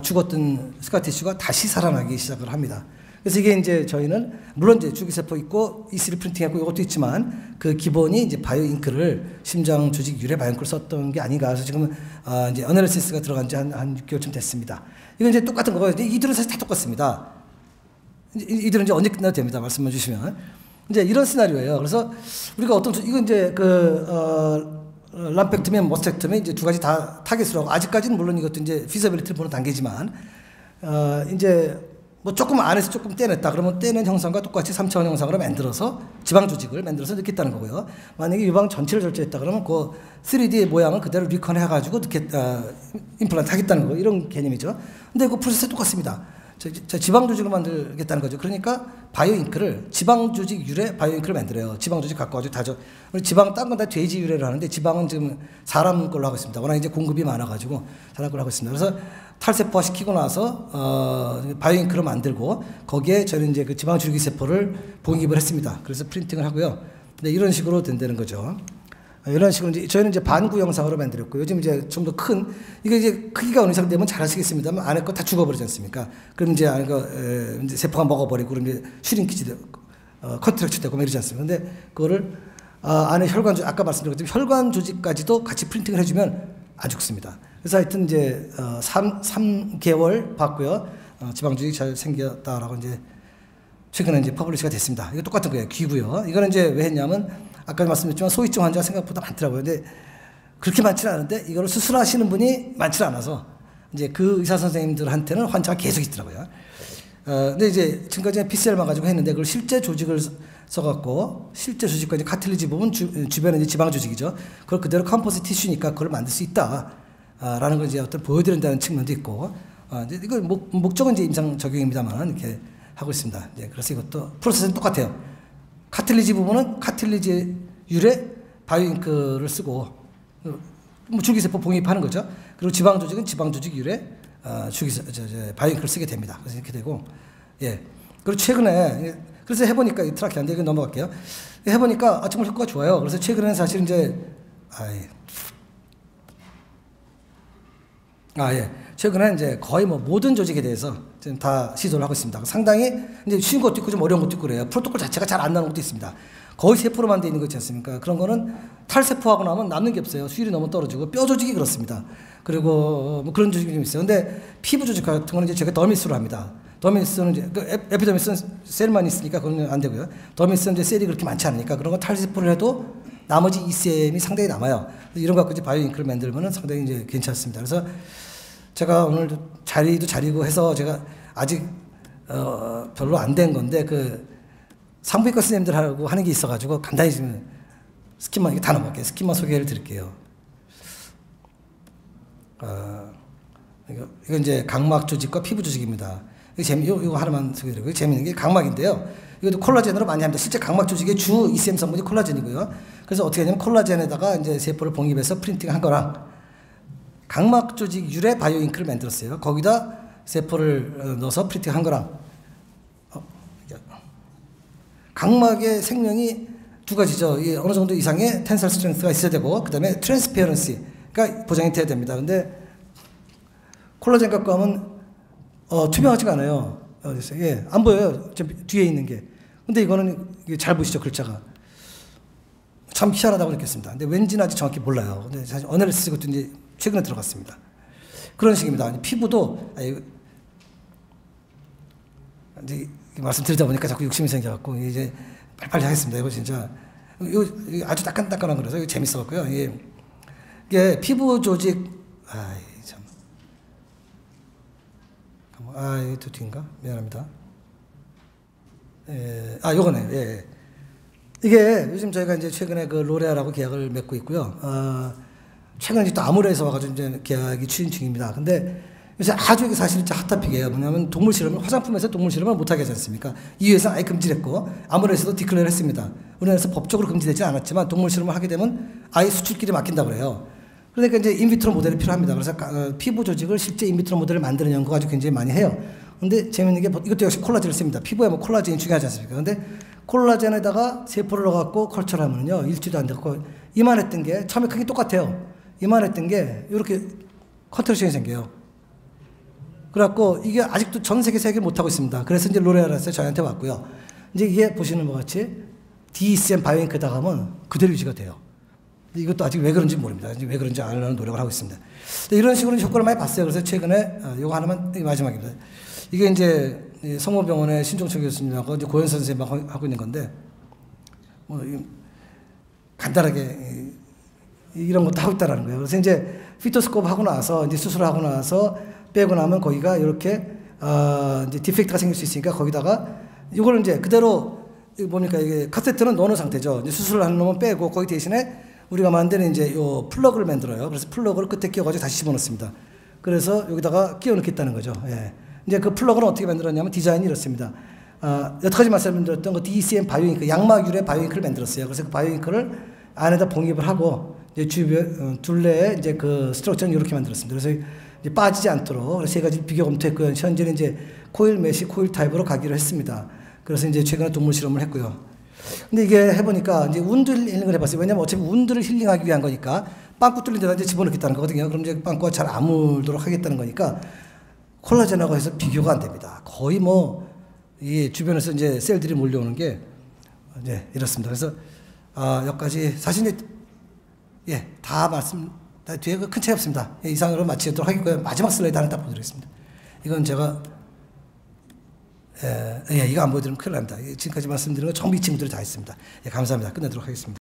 죽었던 스카 티슈가 다시 살아나기 시작을 합니다. 그래서 이게 이제 저희는 물론 이제 줄기세포 있고 E3 프린팅하고 이것도 있지만 그 기본이 이제 바이오 잉크를 심장 조직 유래 바이오 잉크를 썼던 게 아닌가 해서 지금 이제 어널리시스가 들어간 지 한 6개월쯤 됐습니다. 이건 이제 똑같은 거고요. 이들은 사실 다 똑같습니다. 이들은 이제 언제 끝나도 됩니다. 말씀해 주시면. 이제 이런 시나리오예요. 그래서 우리가 이건 이제 람펙트미, 머스텍트미 이제 두 가지 다 타겟으로 하고 아직까지는 물론 이것도 이제 피저빌리티를 보는 단계지만 이제 뭐 조금 안에서 조금 떼냈다 그러면 떼낸 형상과 똑같이 3차원 형상으로 만들어서 지방 조직을 만들어서 넣겠다는 거고요. 만약에 유방 전체를 절제했다 그러면 그 3D 모양을 그대로 리컨 해가지고 임플란트 하겠다는 거 이런 개념이죠. 근데 그 프로세스 똑같습니다. 지방 조직을 만들겠다는 거죠. 그러니까 바이오 잉크를 지방 조직 유래 바이오 잉크를 만들어요. 지방 조직 갖고 가지고 우리 지방 딴 건 다 돼지 유래를 하는데 지방은 지금 사람 걸로 하고 있습니다. 워낙 이제 공급이 많아가지고 사람 걸로 하고 있습니다. 그래서 탈세포화 시키고 나서 바이오 잉크를 만들고 거기에 저는 이제 그 지방 줄기세포를 봉입을 했습니다. 그래서 프린팅을 하고요. 근데 이런 식으로 된다는 거죠. 이런 식으로 이제 저희는 이제 반구 영상으로 만들었고 요즘 이제 좀 더 큰 이게 이제 크기가 어느 이상 되면 잘 하시겠습니다만 안에 거 다 죽어버리지 않습니까? 그럼 이제 안에 거 이제 세포가 먹어버리고 그럼 이제 슈링키지 되고 컨트랙트 되고 이러지 않습니까? 근데 그거를 안에 혈관 조직 아까 말씀드렸지만 혈관 조직까지도 같이 프린팅을 해주면 안 죽습니다. 그래서 하여튼 이제 3개월 봤고요. 지방 조직이 잘 생겼다라고 이제 최근에 이제 퍼블리시가 됐습니다. 이거 똑같은 거예요. 귀고요. 이거는 이제 왜 했냐면 아까 말씀드렸지만 소위증 환자가 생각보다 많더라고요. 근데 그렇게 많지는 않은데 이거를 수술하시는 분이 많지 않아서 이제 그 의사 선생님들한테는 환자가 계속 있더라고요. 근데 이제 지금까지 PCR만 가지고 했는데 그걸 실제 조직을 써갖고 실제 조직까지 카틸리지 부분 주변에 이제 지방 조직이죠. 그걸 그대로 컴포지 티슈니까 그걸 만들 수 있다라는 걸 이제 어떤 보여드린다는 측면도 있고 이제 이거 목적은 이제 임상 적용입니다만 이렇게 하고 있습니다. 이제 그래서 이것도 프로세스는 똑같아요. 카틸리지 부분은 카틸리지 유래 바이오 잉크를 쓰고 뭐 줄기세포 봉입하는 거죠. 그리고 지방 조직은 지방 조직 유래 바이오 잉크를 쓰게 됩니다. 그래서 이렇게 되고 예. 그리고 최근에 그래서 해보니까 이 트라키안데 이거 넘어갈게요. 해보니까 정말 효과가 좋아요. 그래서 최근에는 사실 이제 최근에 이제 거의 뭐 모든 조직에 대해서 지금 다 시도를 하고 있습니다. 상당히 이제 쉬운 것도 있고 좀 어려운 것도 있고 그래요. 프로토콜 자체가 잘 안 나오는 것도 있습니다. 거의 세포로만 돼 있는 거 있지 않습니까? 그런 거는 탈세포하고 나면 남는 게 없어요. 수율이 너무 떨어지고 뼈 조직이 그렇습니다. 그리고 뭐 그런 조직이 좀 있어요. 근데 피부 조직 같은 거는 이제 제가 더미스로 합니다. 더미스는 이제 에피더미스는 셀만 있으니까 그건 안 되고요. 더미스는 이제 셀이 그렇게 많지 않으니까 그런 거 탈세포를 해도 나머지 ECM이 상당히 남아요. 이런 거 갖고 이제 바이오 잉크를 만들면은 상당히 이제 괜찮습니다. 그래서 제가 오늘 자리도 자리고 해서 제가 아직 별로 안 된 건데 그 산부인과 선생님들하고 하는 게 있어가지고 간단히 지금 스킨만 다 넘어갈게요. 스킨만 소개를 드릴게요. 이거 이제 각막 조직과 피부 조직입니다. 이거 하나만 소개드리고요. 재미있는 게 각막인데요. 이것도 콜라겐으로 많이 합니다. 실제 각막 조직의 주 ECM 성분이 콜라겐이고요. 그래서 어떻게 하냐면 콜라겐에다가 이제 세포를 봉입해서 프린팅한 거랑 각막 조직 유래 바이오 잉크를 만들었어요. 거기다 세포를 넣어서 프린팅한 거랑 각막의 생명이 두 가지죠. 어느 정도 이상의 텐사일 스트렝스가 있어야 되고 그다음에 트랜스페어런시가 보장이 돼야 됩니다. 근데 콜라겐 갖고 하면 투명하지가 않아요. 예, 안 보여요. 저 뒤에 있는 게. 근데 이거는 잘 보시죠, 글자가. 참 희한하다고 느꼈습니다. 근데 왠지는 아직 정확히 몰라요. 근데 사실 어널리시스 것도 이제 최근에 들어갔습니다. 그런 식입니다. 아니, 피부도 이제 말씀드리다 보니까 자꾸 욕심이 생겨갖고 이제 빨리빨리 하겠습니다. 이거 진짜 이거 아주 따끈따끈한 거라서 이거 재밌어갖고요. 이게 피부 조직 참. 이거 뒤인가? 미안합니다. 요거네. 예. 이게 요즘 저희가 이제 최근에 그 로레알하고 계약을 맺고 있고요. 최근에 또 아무레에서 와가지고 이제 계약이 추진 중입니다. 근데 요새 아주 이게 사실 진짜 핫토픽이에요. 뭐냐면 동물 실험을, 화장품에서 동물 실험을 못하게 하지 않습니까? EU에서는 아예 금지했고, 아무레에서도 디클레어를 했습니다. 우리나라에서 법적으로 금지되지 않았지만 동물 실험을 하게 되면 아예 수출길이 막힌다고 그래요. 그러니까 이제 인비트로 모델이 필요합니다. 그래서 피부 조직을 실제 인비트로 모델을 만드는 연구가 아주 굉장히 많이 해요. 근데 재밌는 게 이것도 역시 콜라겐을 씁니다. 피부에 뭐 콜라겐이 중요하지 않습니까? 근데 콜라겐에다가 세포를 넣어갖고 컬처를 하면요. 일주일도 안 되고 이만했던 게 처음에 크기 똑같아요. 이만했던 게 이렇게 컨트랙션이 생겨요. 그래갖고 이게 아직도 전 세계에서 해결 못하고 있습니다. 그래서 이제 로레알에서 저희한테 왔고요. 이제 이게 보시는 것 같이 DECM 바이오잉크에다 가면 그대로 유지가 돼요. 이것도 아직 왜 그런지 모릅니다. 왜 그런지 알려는 노력을 하고 있습니다. 이런 식으로 효과를 많이 봤어요. 그래서 최근에 이거 하나만 마지막입니다. 이게 이제 성모병원의 신종철 교수님하고 이제 고현 선생님하고 하고 있는 건데 뭐 간단하게 이런 것도 하고 있다라는 거예요. 그래서 이제 피토스코프 하고 나서 이제 수술하고 나서 빼고 나면 거기가 이렇게 이제 디펙트가 생길 수 있으니까 거기다가 이거를 이제 그대로 뭡니까 이게 카세트는 넣어놓은 상태죠. 이제 수술을 하는 놈은 빼고 거기 대신에 우리가 만드는 이제 요 플러그를 만들어요. 그래서 플러그를 끝에 끼워가지고 다시 집어넣습니다. 그래서 여기다가 끼워 넣겠다는 거죠. 예. 이제 그 플러그는 어떻게 만들었냐면 디자인이 이렇습니다. 여태까지 말씀드렸던 그 DECM 바이오잉크, 양막유래 바이오잉크를 만들었어요. 그래서 그 바이오잉크를 안에다 봉입을 하고 이제 주변 둘레에 이제 그 스트럭처는 이렇게 만들었습니다. 그래서 이제 빠지지 않도록 그래서 세 가지 비교 검토했고요. 현재는 이제 코일 메시, 코일 타입으로 가기로 했습니다. 그래서 이제 최근에 동물 실험을 했고요. 근데 이게 해보니까 이제 운드 힐링을 해봤어요. 왜냐면 어차피 운드를 힐링하기 위한 거니까 빵꾸 뚫린 데다 이제 집어넣겠다는 거거든요. 그럼 이제 빵꾸가 잘 안 물도록 하겠다는 거니까 콜라겐하고 해서 비교가 안 됩니다. 거의 뭐 이 주변에서 이제 셀들이 몰려오는 게 이제 이렇습니다. 그래서 여기까지 사실 이제 다 뒤에 큰 차이 없습니다. 이상으로 마치도록 하겠고요. 마지막 슬라이드 하나 딱 보여드리겠습니다. 이건 제가 이거 안 보여드리면 큰일 납니다. 지금까지 말씀드린 거 전부 이 친구들이 다 했습니다. 감사합니다. 끝내도록 하겠습니다.